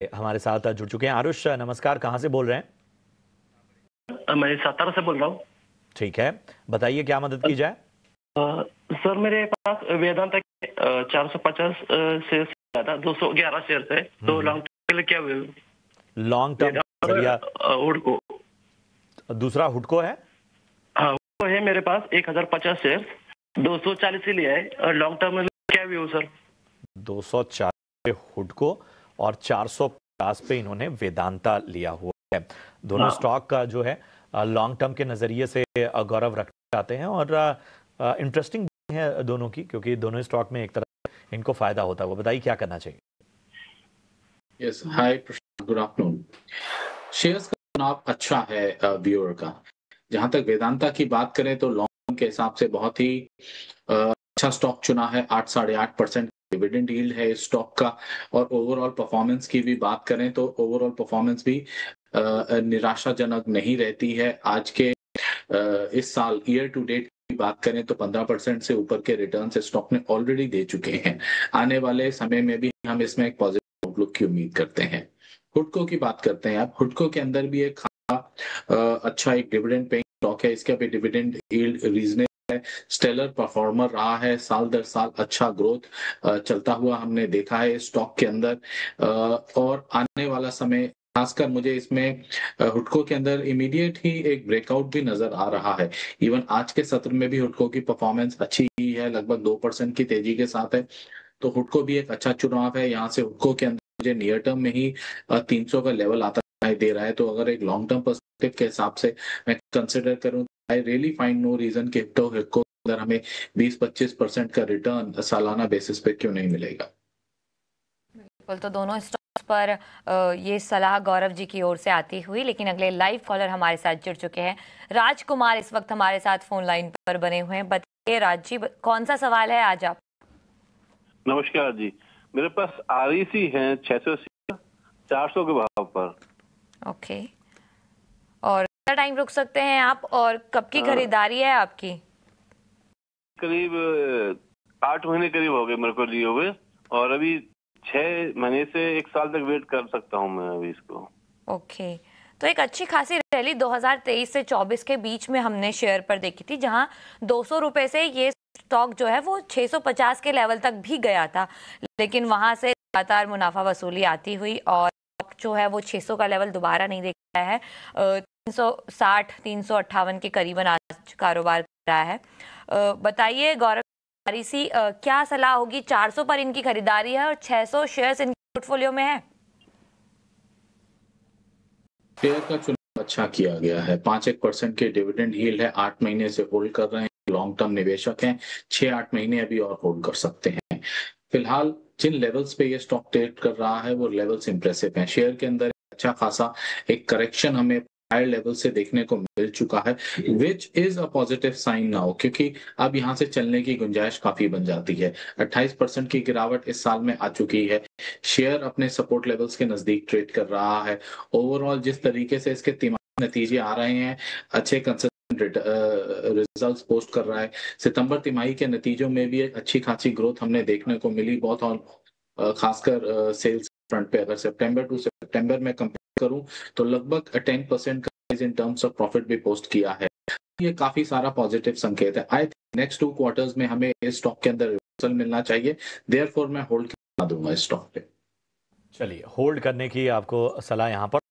हमारे साथ जुड़ चुके हैं। आरुष, नमस्कार, कहाँ से बोल रहे हैं? मैं सातारा से बोल रहा हूँ। ठीक है, बताइए क्या मदद की जाए। सर मेरे पास वेदांता के 450 शेयर था, 211 शेयर है, तो लॉन्ग टर्म के लिए क्या लॉन्ग टर्म जरिया हुडको? दूसरा हुडको है। हाँ, वो है मेरे पास 1050 शेयर, 240 ही लिया है, और लॉन्ग टर्म में क्या व्यू सर? 240 पे हुडको और 450 पे इन्होंने वेदांता लिया हुआ है। दोनों स्टॉक का जो है लॉन्ग टर्म के नजरिए से गौरव रखते जाते हैं और इंटरेस्टिंग है दोनों की, क्योंकि दोनों स्टॉक में एक तरह इनको फायदा होता है। वो बताइए क्या करना चाहिए। यस, हाय प्रशांत, गुड आफ्टरनून। शेयर्स का चुनाव अच्छा है व्यूअर का। जहां तक वेदांता की बात करें तो लॉन्ग टर्म के हिसाब से बहुत ही अच्छा स्टॉक चुना है। 8 साढ़े 8% डिविडेंड यील्ड है इस स्टॉक का। और ओवरऑल परफॉर्मेंस की भी बात करें तो ओवरऑल परफॉर्मेंस भी निराशाजनक नहीं रहती है। आज के इस साल ईयर टू डेट की बात करें तो 15% से ऊपर के रिटर्न से स्टॉक ने ऑलरेडी दे चुके हैं। आने वाले समय में भी हम इसमें एक पॉजिटिव आउटलुक की उम्मीद करते हैं। हुडको की बात करते हैं आप। हुडको के अंदर भी एक अच्छा एक डिविडेंड पेइंग स्टॉक है। इसका भी डिविडेंड यील्ड रीजनेबल है। स्टेलर परफॉर्मर रहा है, साल दर साल अच्छा ग्रोथ चलता हुआ हमने देखा है स्टॉक के अंदर। और आने वाला समय खासकर मुझे इसमें हुडको के अंदर इमीडिएट ही एक ब्रेकआउट भी नजर आ रहा है। इवन आज के सत्र में भी हुडको की परफॉर्मेंस अच्छी ही है, लगभग 2% की तेजी के साथ है। तो हुडको भी एक अच्छा चुनाव है। यहाँ से हुडको के अंदर मुझे नियर टर्म में ही 300 का लेवल आता दिखाई दे रहा है। तो अगर एक लॉन्ग टर्म पर्सपेक्टिव के हिसाब से मैं कंसिडर करूं, I really find no reason कि हुडको के अंदर हमें 20-25% का रिटर्न सालाना बेसिस पे क्यों नहीं मिलेगा। बिल्कुल, तो दोनों स्टॉक्स पर ये सलाह गौरव जी की ओर से आती हुई, लेकिन अगले लाइव कॉलर हमारे साथ जुड़ चुके हैं। राजकुमार इस वक्त हमारे साथ फोन लाइन पर बने हुए हैं। बताइए राज जी, कौन सा सवाल है आज आप? नमस्कार जी, मेरे पास आरईसी है 680 400 के भाव पर। ओके, और कितना टाइम रुक सकते हैं आप, और कब की खरीदारी है आपकी? करीब 8 महीने करीब हो गए मेरे को लिए हुए, और अभी 6 महीने से 1 साल तक वेट कर सकता हूँ मैं अभी इसको। ओके, तो एक अच्छी खासी रैली 2023 से 24 के बीच में हमने शेयर पर देखी थी, जहां 200 रुपए से ये स्टॉक जो है वो 650 के लेवल तक भी गया था, लेकिन वहां से लगातार मुनाफा वसूली आती हुई और जो है वो 600 का लेवल दोबारा नहीं देख रहा है। 360 358 के करीबन आज कारोबार कर रहा है। बताइए गौरव, आरईसी क्या सलाह होगी? 400 पर इनकी खरीदारी है और 600 शेयर्स इनके पोर्टफोलियो में है। शेयर का चुनाव अच्छा किया गया है। 5-1% के डिविडेंड यील्ड है। 8 महीने से होल्ड कर रहे हैं। लॉन्ग टर्म निवेशक हैं, 6-8 महीने अभी और होल्ड कर सकते हैं। फिलहाल जिन लेवल्स पे ये स्टॉक ट्रेड कर रहा है वो लेवल्स इंप्रेसिव हैं। शेयर के अंदर अच्छा खासा एक करेक्शन हमें हायर लेवल से देखने को मिल चुका है, which is a positive sign now, क्योंकि अब यहाँ से चलने की गुंजाइश काफी बन जाती है। 28% की गिरावट इस साल में आ चुकी है। शेयर अपने सपोर्ट लेवल्स के नजदीक ट्रेड कर रहा है। ओवरऑल जिस तरीके से इसके तिमाही नतीजे आ रहे हैं, अच्छे रिजल्ट्स पोस्ट कर रहा है। सितंबर तिमाही के नतीजों में भी एक अच्छी खासी ग्रोथ हमने देखने को मिली, बहुत और खासकर सेल्स फ्रंट पे। अगर सितंबर टू सितंबर में कंपेयर करूं तो लगभग 10% का इन टर्म्स ऑफ प्रॉफिट भी पोस्ट किया है। ये काफी सारा पॉजिटिव संकेत है। आई थिंक नेक्स्ट 2 क्वार्टर्स में हमें इस स्टॉक के अंदर रिवर्सल मिलना चाहिए। देयरफॉर मैं होल्ड करना दूंगा इस स्टॉक पे। चलिए, होल्ड करने की आपको सलाह यहाँ पर